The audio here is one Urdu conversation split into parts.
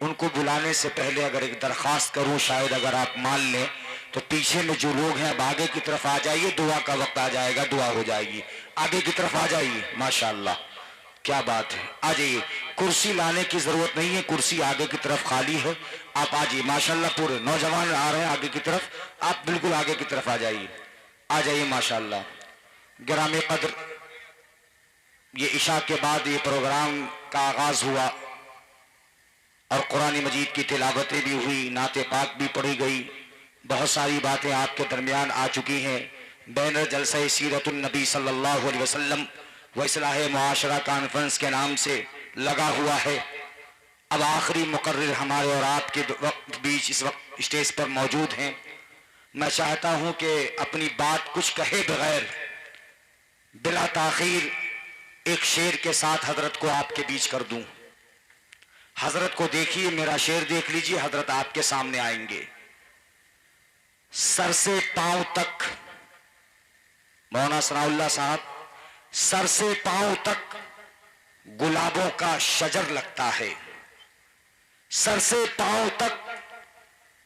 ان کو بلانے سے پہلے اگر ایک درخواست کروں، شاید اگر آپ مان لیں تو پیچھے میں جو لوگ ہیں اب آگے کی طرف آ جائیے، دعا کا وقت آ جائے گا، دعا ہو جائے گی، آگے کی طرف آ جائیے۔ ماشاءاللہ کیا بات ہے، آ جائیے، کرسی لانے کی ضرورت نہیں ہے، کرسی آگے کی طرف خالی ہے، آپ آ جائیے۔ ماشاءاللہ پورے نوجوان آ رہے ہیں آگے کی طرف، آپ بالکل آگے کی طرف آ جائیے، آ جائیے۔ ماشاءاللہ گرامی قدر، یہ عشاء کے بعد یہ پروگرام کا آغاز ہوا اور قرآن مجید کی تلاوتیں بھی ہوئی، نعت پاک بھی پڑھی گئی، بہت ساری باتیں آپ کے درمیان آ چکی ہیں۔ بینر جلسہ سیرت النبی صلی اللہ علیہ وسلم و اصلاح معاشرہ کانفرنس کے نام سے لگا ہوا ہے۔ اب آخری مقرر ہمارے اور آپ کے بیچ اس وقت اسٹیج پر موجود ہیں۔ میں چاہتا ہوں کہ اپنی بات کچھ کہے بغیر بلا تاخیر ایک شعر کے ساتھ حضرت کو آپ کے بیچ کر دوں۔ حضرت کو دیکھیے، میرا شعر دیکھ لیجیے، حضرت آپ کے سامنے آئیں گے۔ سر سے پاؤں تک، مولانا ثناء اللہ صاحب، سر سے پاؤں تک گلابوں کا شجر لگتا ہے، سر سے پاؤں تک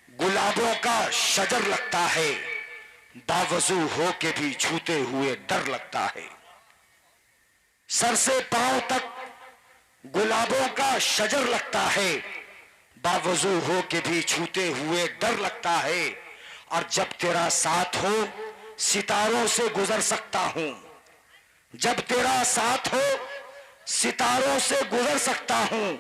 گلابوں کا شجر لگتا ہے، باوضو ہو کے بھی چھوتے ہوئے ڈر لگتا ہے۔ سر سے پاؤں تک گلابوں کا شجر لگتا ہے، باوضو ہو کے بھی چھوتے ہوئے ڈر لگتا ہے، اور جب تیرا ساتھ ہو ستاروں سے گزر سکتا ہوں، جب تیرا ساتھ ہو ستاروں سے گزر سکتا ہوں،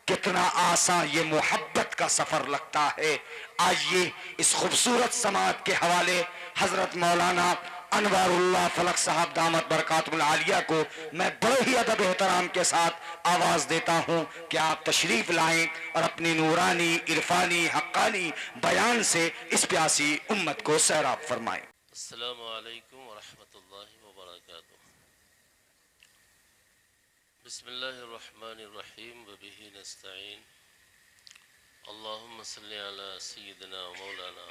کتنا آسان یہ محبت کا سفر لگتا ہے۔ آئیے اس خوبصورت سماعت کے حوالے حضرت مولانا انوار اللہ فلک صاحب دامت برکاتہ العالیہ کو میں بڑے ہی ادب احترام کے ساتھ آواز دیتا ہوں کہ آپ تشریف لائیں اور اپنی نورانی، عرفانی، حقانی بیان سے اس پیاسی امت کو سیراب فرمائیں۔ السلام علیکم ورحمۃ اللہ وبرکاتہ۔ بسم اللہ الرحمن الرحیم وبہ نستعین۔ اللہم صلی علی سیدنا مولانا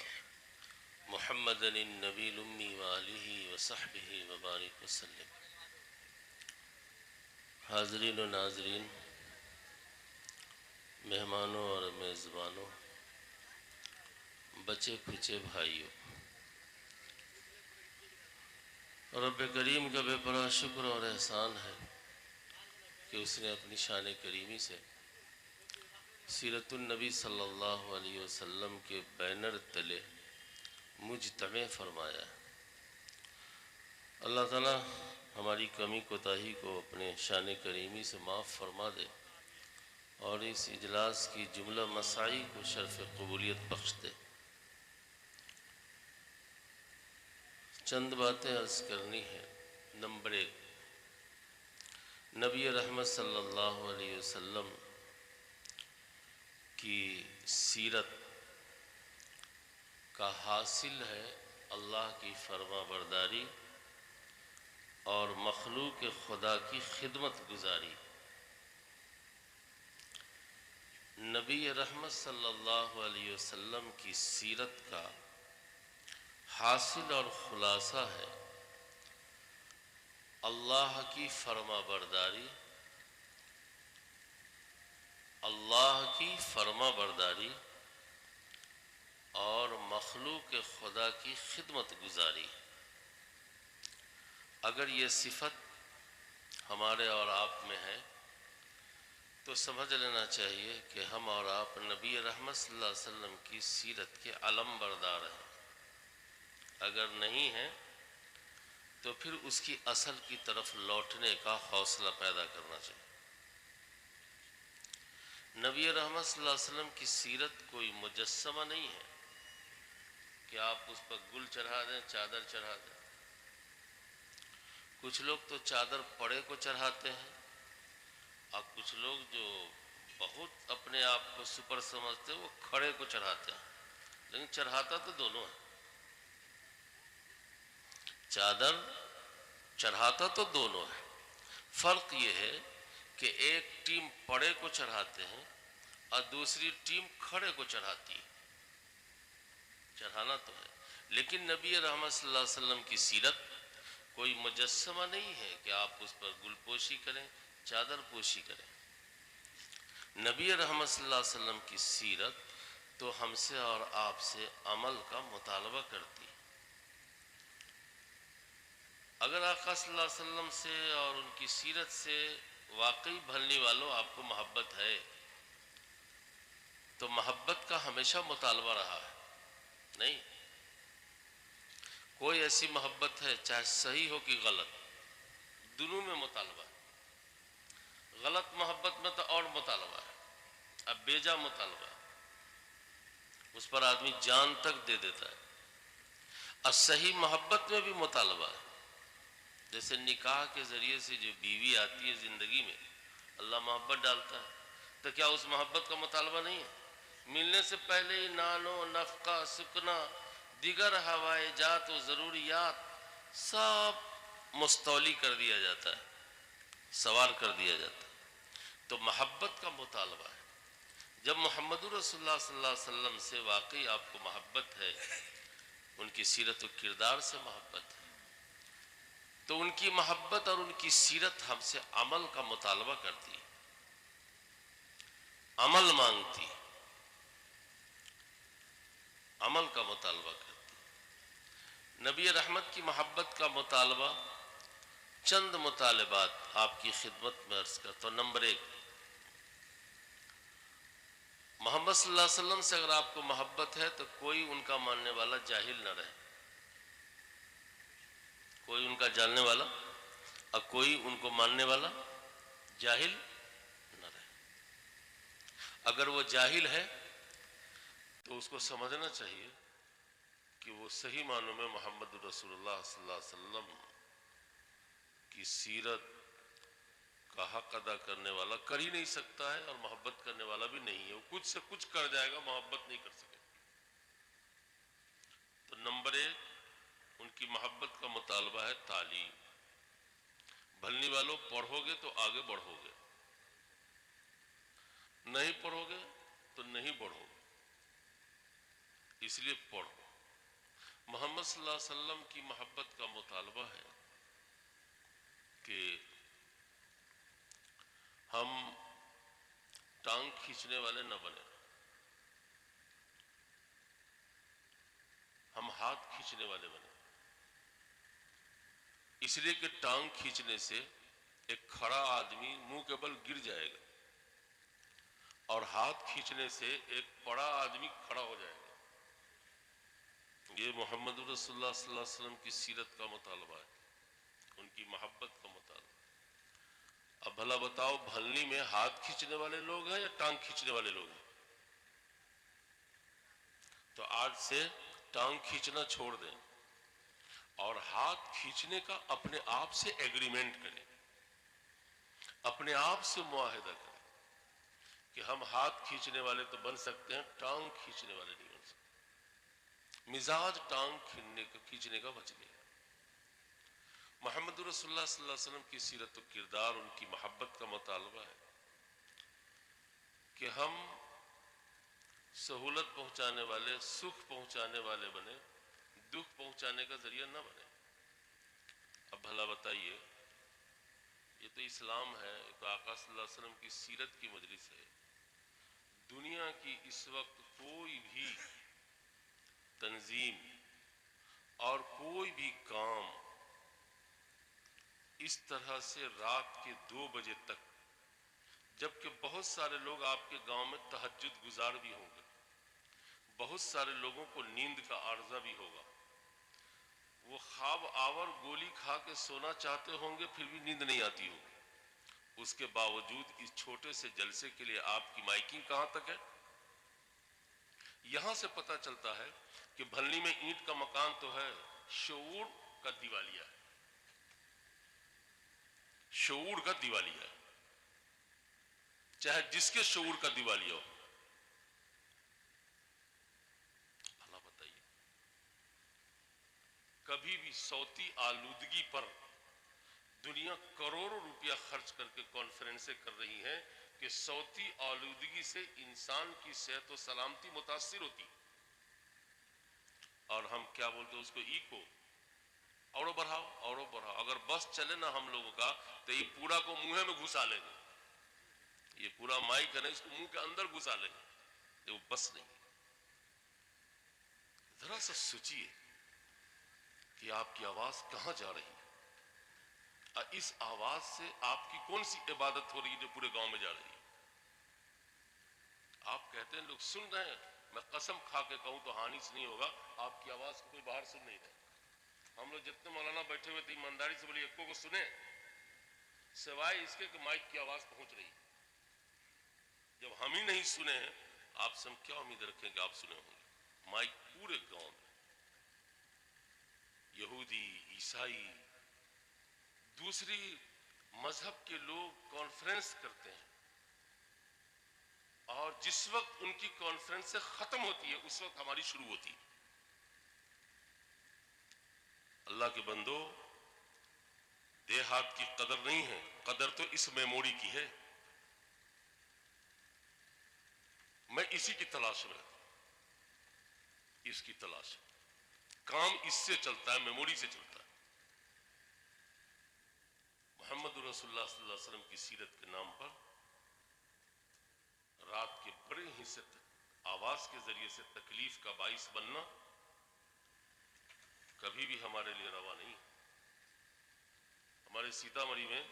محمد النبی الامی وآلہ وصحبہ وبارک وسلم۔ حاضرین و ناظرین، مہمانوں اور میزبانوں، بچے کھچے بھائیوں، رب کریم کا بے پناہ شکر اور احسان ہے کہ اس نے اپنی شان کریمی سے سیرت النبی صلی اللہ علیہ وسلم کے بینر تلے مجتمع فرمایا ہے۔ اللہ تعالیٰ ہماری کمی کوتاہی کو اپنے شان کریمی سے معاف فرما دے اور اس اجلاس کی جملہ مساعی کو شرف قبولیت بخش دے۔ چند باتیں عرض کرنی ہے۔ نمبر 1، نبی رحمت صلی اللہ علیہ وسلم کی سیرت کا حاصل ہے اللہ کی فرما برداری اور مخلوق خدا کی خدمت گزاری۔ نبی رحمت صلی اللہ علیہ وسلم کی سیرت کا حاصل اور خلاصہ ہے اللہ کی فرما برداری، اللہ کی فرما برداری اور مخلوق خدا کی خدمت گزاری۔ اگر یہ صفت ہمارے اور آپ میں ہے تو سمجھ لینا چاہیے کہ ہم اور آپ نبی رحمت صلی اللہ علیہ وسلم کی سیرت کے علم بردار ہیں۔ اگر نہیں ہیں تو پھر اس کی اصل کی طرف لوٹنے کا حوصلہ پیدا کرنا چاہیے۔ نبی رحمت صلی اللہ علیہ وسلم کی سیرت کوئی مجسمہ نہیں ہے کہ آپ اس پر گل چڑھا دیں، چادر چڑھا دیں۔ کچھ لوگ تو چادر پڑے کو چڑھاتے ہیں اور کچھ لوگ جو بہت اپنے آپ کو سپر سمجھتے ہیں وہ کھڑے کو چڑھاتے ہیں، لیکن چڑھاتا تو دونوں ہے۔ چادر چڑھاتا تو دونوں ہے، فرق یہ ہے کہ ایک ٹیم پڑے کو چڑھاتے ہیں اور دوسری ٹیم کھڑے کو چڑھاتی ہے۔ چڑھانا تو ہے، لیکن نبی رحمت صلی اللہ علیہ وسلم کی سیرت کوئی مجسمہ نہیں ہے کہ آپ اس پر گل پوشی کریں، چادر پوشی کریں۔ نبی رحمت صلی اللہ علیہ وسلم کی سیرت تو ہم سے اور آپ سے عمل کا مطالبہ کرتی ہے۔ اگر آقا صلی اللہ علیہ وسلم سے اور ان کی سیرت سے واقعی بھلنے والوں آپ کو محبت ہے تو محبت کا ہمیشہ مطالبہ رہا ہے، نہیں کوئی ایسی محبت ہے چاہے صحیح ہو کہ غلط، دونوں میں مطالبہ ہے۔ غلط محبت میں تو اور مطالبہ ہے، اب بیجا مطالبہ ہے، اس پر آدمی جان تک دے دیتا ہے۔ اور صحیح محبت میں بھی مطالبہ ہے، جیسے نکاح کے ذریعے سے جو بیوی آتی ہے زندگی میں، اللہ محبت ڈالتا ہے، تو کیا اس محبت کا مطالبہ نہیں ہے؟ ملنے سے پہلے ہی نان و نفقہ، سکنا، دیگر ہوائے جات و ضروریات سب مستولی کر دیا جاتا ہے، سوار کر دیا جاتا ہے، تو محبت کا مطالبہ ہے۔ جب محمد رسول اللہ صلی اللہ علیہ وسلم سے واقعی آپ کو محبت ہے، ان کی سیرت و کردار سے محبت ہے، تو ان کی محبت اور ان کی سیرت ہم سے عمل کا مطالبہ کرتی ہے، عمل مانگتی ہے، عمل کا مطالبہ کرتی ہے۔ نبی رحمت کی محبت کا مطالبہ، چند مطالبات آپ کی خدمت میں عرض کرتا ہوں۔ نمبر 1، محمد صلی اللہ علیہ وسلم سے اگر آپ کو محبت ہے تو کوئی ان کا ماننے والا جاہل نہ رہے، کوئی ان کا جاننے والا اور کوئی ان کو ماننے والا جاہل نہ رہے۔ اگر وہ جاہل ہے تو اس کو سمجھنا چاہیے کہ وہ صحیح معنوں میں محمد رسول اللہ صلی اللہ علیہ وسلم کی سیرت کا حق ادا کرنے والا کر ہی نہیں سکتا ہے، اور محبت کرنے والا بھی نہیں ہے، وہ کچھ سے کچھ کر جائے گا، محبت نہیں کر سکے۔ تو نمبر 1، ان کی محبت کا مطالبہ ہے تعلیم۔ بھلنی والوں پڑھو گے تو آگے بڑھو گے، نہیں پڑھو گے تو نہیں بڑھو گے، اس لیے پڑھو۔ محمد صلی اللہ علیہ وسلم کی محبت کا مطالبہ ہے کہ ہم ٹانگ کھینچنے والے نہ بنے، ہم ہاتھ کھینچنے والے بنے، اس لیے کہ ٹانگ کھینچنے سے ایک کھڑا آدمی منہ کے بل گر جائے گا، اور ہاتھ کھینچنے سے ایک پڑا آدمی کھڑا ہو جائے گا۔ یہ محمد رسول اللہ صلی اللہ علیہ وسلم کی سیرت کا مطالبہ ہے، ان کی محبت کا مطالبہ۔ اب بھلا بتاؤ، بھلنی میں ہاتھ کھینچنے والے لوگ ہیں یا ٹانگ کھینچنے والے لوگ ہیں؟ تو آج سے ٹانگ کھینچنا چھوڑ دیں اور ہاتھ کھینچنے کا اپنے آپ سے ایگریمنٹ کریں، اپنے آپ سے معاہدہ کریں کہ ہم ہاتھ کھینچنے والے تو بن سکتے ہیں، ٹانگ کھینچنے والے نہیں بن سکتے۔ مزاج ٹانگ کھینچنے کا بچ گیا۔ محمد رسول اللہ صلی اللہ علیہ وسلم کی سیرت و کردار، ان کی محبت کا مطالبہ ہے کہ ہم سہولت پہنچانے والے، سکھ پہنچانے والے بنے، دکھ پہنچانے کا ذریعہ نہ بنے۔ اب بھلا بتائیے، یہ تو اسلام ہے، یہ تو آقا صلی اللہ علیہ وسلم کی سیرت کی مجلس ہے۔ دنیا کی اس وقت کوئی بھی تنظیم اور کوئی بھی کام اس طرح سے رات کے 2 بجے تک، جبکہ بہت سارے لوگ آپ کے گاؤں میں تہجد گزار بھی ہوں گے، بہت سارے لوگوں کو نیند کا عارضہ بھی ہوگا، وہ خواب آور گولی کھا کے سونا چاہتے ہوں گے پھر بھی نیند نہیں آتی ہوگی، اس کے باوجود اس چھوٹے سے جلسے کے لیے آپ کی مائکنگ کہاں تک ہے؟ یہاں سے پتہ چلتا ہے کہ بھلنی میں اینٹ کا مکان تو ہے، شعور کا دیوالیہ ہے، شعور کا دیوالیہ ہے، چاہے جس کے شعور کا دیوالیہ ہو۔ اللہ بتائیے، کبھی بھی صوتی آلودگی پر دنیا کروڑوں روپیہ خرچ کر کے کانفرنسیں کر رہی ہیں کہ صوتی آلودگی سے انسان کی صحت و سلامتی متاثر ہوتی، اور ہم کیا بولتے ہیں اس کو؟ ایکو، اورو بڑھاؤ اورو بڑھاؤ۔ اگر بس چلے نا ہم لوگوں کا تو یہ پورا کو منہ میں گھسا لیں گے، یہ پورا مائک ہے نا، اس کو منہ کے اندر گھسا لیں وہ بس نہیں. ذرا سا سوچیے کہ آپ کی آواز کہاں جا رہی ہے، اس آواز سے آپ کی کون سی عبادت ہو رہی ہے جو پورے گاؤں میں جا رہی ہے. آپ کہتے ہیں لوگ سن رہے ہیں، میں قسم کھا کے کہوں تو ہانی سے نہیں ہوگا، آپ کی آواز کو کوئی باہر سن نہیں رہا. ہم لوگ جتنے مولانا بیٹھے ہوئے تھے ایمانداری سے بولیے ایکوں کو سنیں سوائے اس کے کہ مائک کی آواز پہنچ رہی ہے. جب ہم ہی نہیں سنے ہیں آپ سے ہم کیا امید رکھیں کہ آپ سنے ہوں گے. مائک پورے گاؤں میں، یہودی، عیسائی، دوسری مذہب کے لوگ کانفرنس کرتے ہیں، اور جس وقت ان کی کانفرنس سے ختم ہوتی ہے اس وقت ہماری شروع ہوتی ہے. اللہ کے بندو، دیہات کی قدر نہیں ہے، قدر تو اس میموری کی ہے. میں اسی کی تلاش میں رہتا ہوں، اس کی تلاش. کام اس سے چلتا ہے، میموری سے چلتا ہے. محمد رسول اللہ صلی اللہ علیہ وسلم کی سیرت کے نام پر رات کے بڑے حصے آواز کے ذریعے سے تکلیف کا باعث بننا کبھی بھی ہمارے لیے روا نہیں. ہمارے سیتامڑھی میں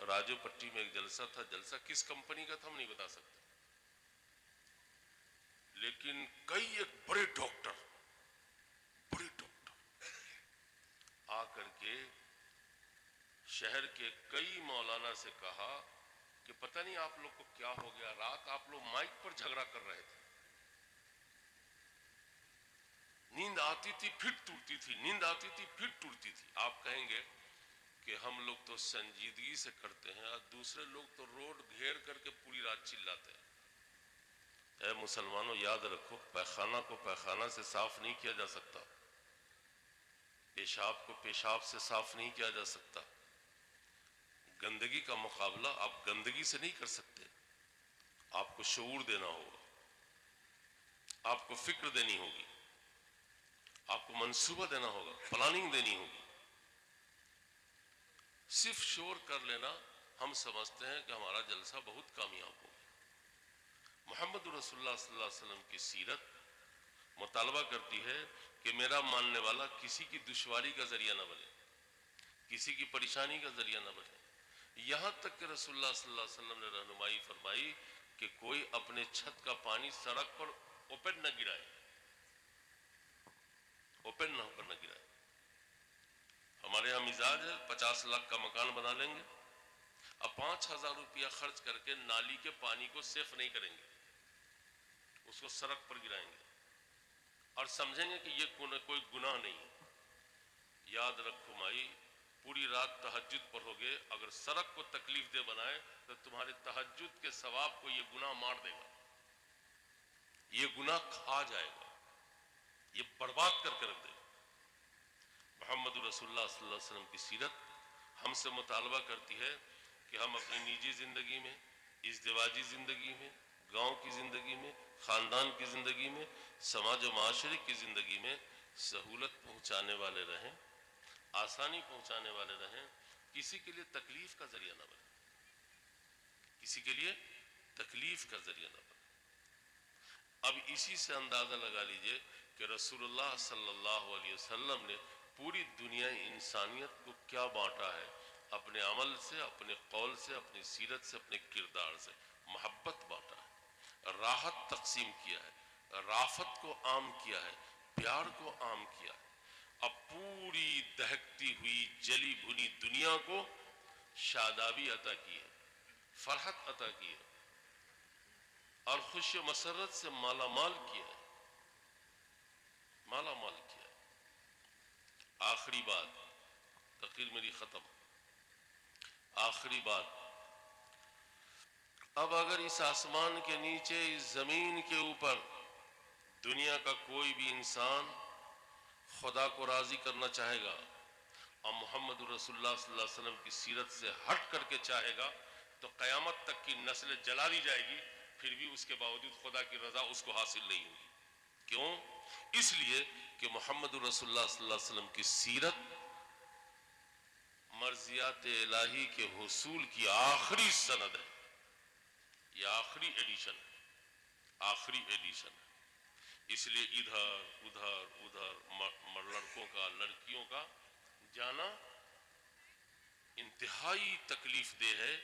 راجو پٹی میں ایک جلسہ تھا. جلسہ کس کمپنی کا تھا ہم نہیں بتا سکتے، لیکن کئی ایک بڑے ڈاکٹر آ کر کے شہر کے کئی مولانا سے کہا کہ پتہ نہیں آپ لوگ کو کیا ہو گیا، رات آپ لوگ مائک پر جھگڑا کر رہے تھے. نیند آتی تھی پھر ٹوٹتی تھی، نیند آتی تھی پھر ٹوٹتی تھی. آپ کہیں گے کہ ہم لوگ تو سنجیدگی سے کرتے ہیں اور دوسرے لوگ تو روڈ گھیر کر کے پوری رات چلاتے ہیں. اے مسلمانوں، یاد رکھو، پیخانہ کو پیخانہ سے صاف نہیں کیا جا سکتا، پیشاب کو پیشاب سے صاف نہیں کیا جا سکتا. گندگی کا مقابلہ آپ گندگی سے نہیں کر سکتے. آپ کو شعور دینا ہوگا، آپ کو فکر دینی ہوگی، آپ کو منصوبہ دینا ہوگا، پلاننگ دینی ہوگی. صرف شور کر لینا ہم سمجھتے ہیں کہ ہمارا جلسہ بہت کامیاب ہوگا. محمد رسول اللہ صلی اللہ علیہ وسلم کی سیرت مطالبہ کرتی ہے کہ میرا ماننے والا کسی کی دشواری کا ذریعہ نہ بنے، کسی کی پریشانی کا ذریعہ نہ بنے. یہاں تک کہ رسول اللہ صلی اللہ علیہ وسلم نے رہنمائی فرمائی کہ کوئی اپنے چھت کا پانی سڑک پر اوپن نہ گرائے، اوپن نہ ہو کر نہ گرائے. ہمارے ہاں مزاج ہے 50 لاکھ کا مکان بنا لیں گے، اب 5,000 روپیہ خرچ کر کے نالی کے پانی کو سیف نہیں کریں گے، اس کو سڑک پر گرائیں گے اور سمجھیں گے کہ یہ کوئی گناہ نہیں ہے. یاد رکھو مائی، پوری رات تہجد پڑھو گے، اگر سڑک کو تکلیف دہ بنائے تو تمہارے تہجد کے ثواب کو یہ گناہ مار دے گا، یہ گناہ کھا جائے گا، یہ برباد کر کے رکھ دے گا. محمد رسول اللہ صلی اللہ علیہ وسلم کی سیرت ہم سے مطالبہ کرتی ہے کہ ہم اپنی نجی زندگی میں، ازدواجی زندگی میں، گاؤں کی زندگی میں، خاندان کی زندگی میں، سماج و معاشرے کی زندگی میں سہولت پہنچانے والے رہیں، آسانی پہنچانے والے رہیں. کسی کے لیے تکلیف کا ذریعہ نہ بنے، کسی کے لیے تکلیف کا ذریعہ نہ بنے. اب اسی سے اندازہ لگا لیجئے کہ رسول اللہ صلی اللہ علیہ وسلم نے پوری دنیا انسانیت کو کیا بانٹا ہے، اپنے عمل سے، اپنے قول سے، اپنی سیرت سے، اپنے کردار سے. محبت بانٹا ہے، راحت تقسیم کیا ہے، رافت کو عام کیا ہے، پیار کو عام کیا ہے. اب پوری دہکتی ہوئی جلی بھنی دنیا کو شادابی عطا کی ہے، فرحت عطا کی ہے اور خوش و مسرت سے مالا مال کیا ہے، مالا مال کیا ہے. آخری بات، تقریر میری ختم، آخری بات. اب اگر اس آسمان کے نیچے، اس زمین کے اوپر دنیا کا کوئی بھی انسان خدا کو راضی کرنا چاہے گا اور محمد رسول اللہ صلی اللہ علیہ وسلم کی سیرت سے ہٹ کر کے چاہے گا تو قیامت تک کی نسل جلا دی جائے گی، پھر بھی اس کے باوجود خدا کی رضا اس کو حاصل نہیں ہوگی. کیوں؟ اس لیے کہ محمد رسول اللہ صلی اللہ علیہ وسلم کی سیرت مرضیات الہی کے حصول کی آخری سند ہے. یہ آخری ایڈیشن ہے، آخری ایڈیشن ہے، اس لیے ادھر ادھر ادھر لڑکوں کا لڑکیوں کا جانا انتہائی تکلیف دہ ہے،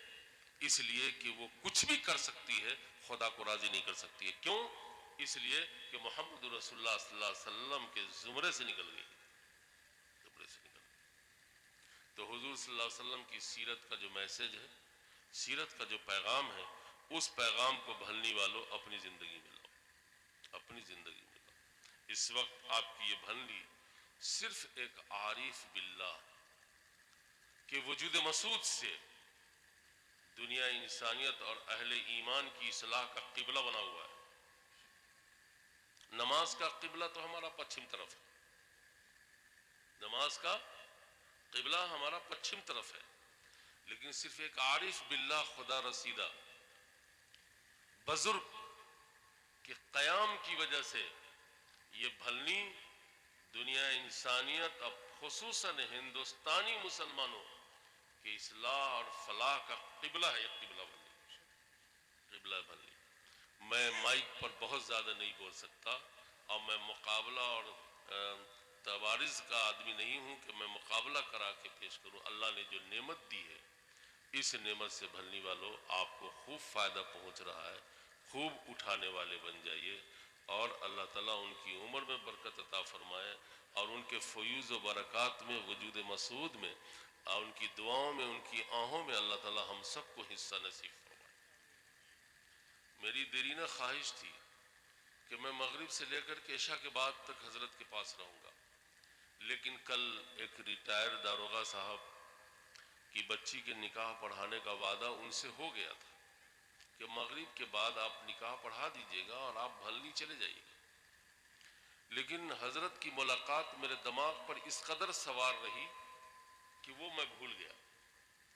اس لیے کہ وہ کچھ بھی کر سکتی ہے، خدا کو راضی نہیں کر سکتی ہے۔ کیوں؟ اس لیے کہ محمد رسول اللہ صلی اللہ علیہ وسلم کے زمرے سے نکل گئی، زمرے سے نکل گئی۔ تو حضور صلی اللہ علیہ وسلم کی سیرت کا جو میسج ہے، سیرت کا جو پیغام ہے، اس پیغام کو بھلنی والوں اپنی زندگی میں لاؤ، اپنی زندگی میں لاؤ۔ اس وقت آپ کی یہ بھلنی صرف ایک عارف باللہ کہ وجود مسعود سے دنیا انسانیت اور اہل ایمان کی اصلاح کا قبلہ بنا ہوا ہے۔ نماز کا قبلہ تو ہمارا پچھم طرف ہے، نماز کا قبلہ ہمارا پچھم طرف ہے، لیکن صرف ایک عارف باللہ خدا رسیدہ بزرگ کے قیام کی وجہ سے یہ بھلنی دنیا انسانیت اب خصوصاً ہندوستانی مسلمانوں کہ اصلاح اور فلاح کا قبلہ ہے، یہ قبلہ بھلنی، قبلہ بھلنی۔ میں مائک پر بہت زیادہ نہیں بول سکتا، اور میں مقابلہ اور توارث کا آدمی نہیں ہوں کہ میں مقابلہ کرا کے پیش کروں۔ اللہ نے جو نعمت دی ہے، اس نعمت سے بھلنی والوں آپ کو خوب فائدہ پہنچ رہا ہے، خوب اٹھانے والے بن جائیے، اور اللہ تعالیٰ ان کی عمر میں برکت عطا فرمائے، اور ان کے فیوز و برکات میں، وجود مسعود میں، اور ان کی دعاؤں میں، ان کی آہوں میں اللہ تعالیٰ ہم سب کو حصہ نصیب فرمائے۔ میری دیرینہ خواہش تھی کہ میں مغرب سے لے کر کے عشاء کے بعد تک حضرت کے پاس رہوں گا، لیکن کل ایک ریٹائر داروغہ صاحب کی بچی کے نکاح پڑھانے کا وعدہ ان سے ہو گیا تھا کہ مغرب کے بعد آپ نکاح پڑھا دیجئے گا اور آپ بھلنی چلے جائیے گا، لیکن حضرت کی ملاقات میرے دماغ پر اس قدر سوار رہی کہ وہ میں بھول گیا،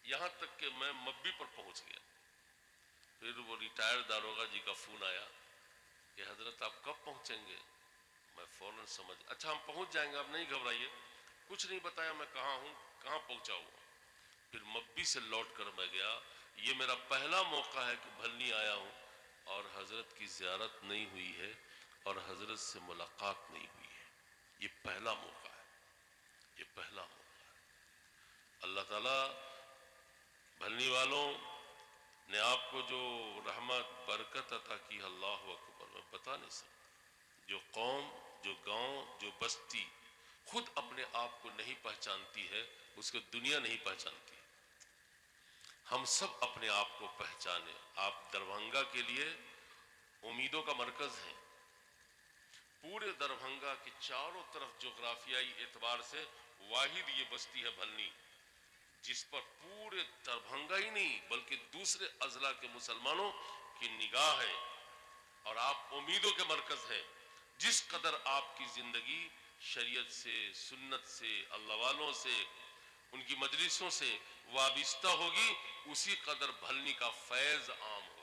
یہاں تک کہ میں مبی پر پہنچ گیا۔ پھر وہ ریٹائر داروغہ جی کا فون آیا کہ حضرت آپ کب پہنچیں گے؟ میں فوراً سمجھ، اچھا ہم پہنچ جائیں گے، آپ نہیں گھبرائیے۔ کچھ نہیں بتایا میں کہاں ہوں، کہاں پہنچا ہوں۔ پھر مبی سے لوٹ کر میں گیا۔ یہ میرا پہلا موقع ہے کہ بھلنی آیا ہوں اور حضرت کی زیارت نہیں ہوئی ہے اور حضرت سے ملاقات نہیں ہوئی ہے۔ یہ پہلا موقع ہے، یہ پہلا موقع ہے۔ اللہ تعالیٰ بھلنی والوں نے آپ کو جو رحمت برکت عطا کی، اللہ اکبر، میں بتا نہیں سکتا۔ جو قوم، جو گاؤں، جو بستی خود اپنے آپ کو نہیں پہچانتی ہے، اس کو دنیا نہیں پہچانتی ہے۔ ہم سب اپنے آپ کو پہچانے۔ آپ دربھنگا کے لیے امیدوں کا مرکز ہیں۔ پورے دربھنگا کے چاروں طرف جغرافیائی اعتبار سے واحد یہ بستی ہے بھلنی، جس پر پورے دربھنگا ہی نہیں بلکہ دوسرے اضلاع کے مسلمانوں کی نگاہ ہے، اور آپ امیدوں کے مرکز ہیں۔ جس قدر آپ کی زندگی شریعت سے، سنت سے، اللہ والوں سے، ان کی مجلسوں سے وابستہ ہوگی، اسی قدر بھلنی کا فیض عام ہوگا۔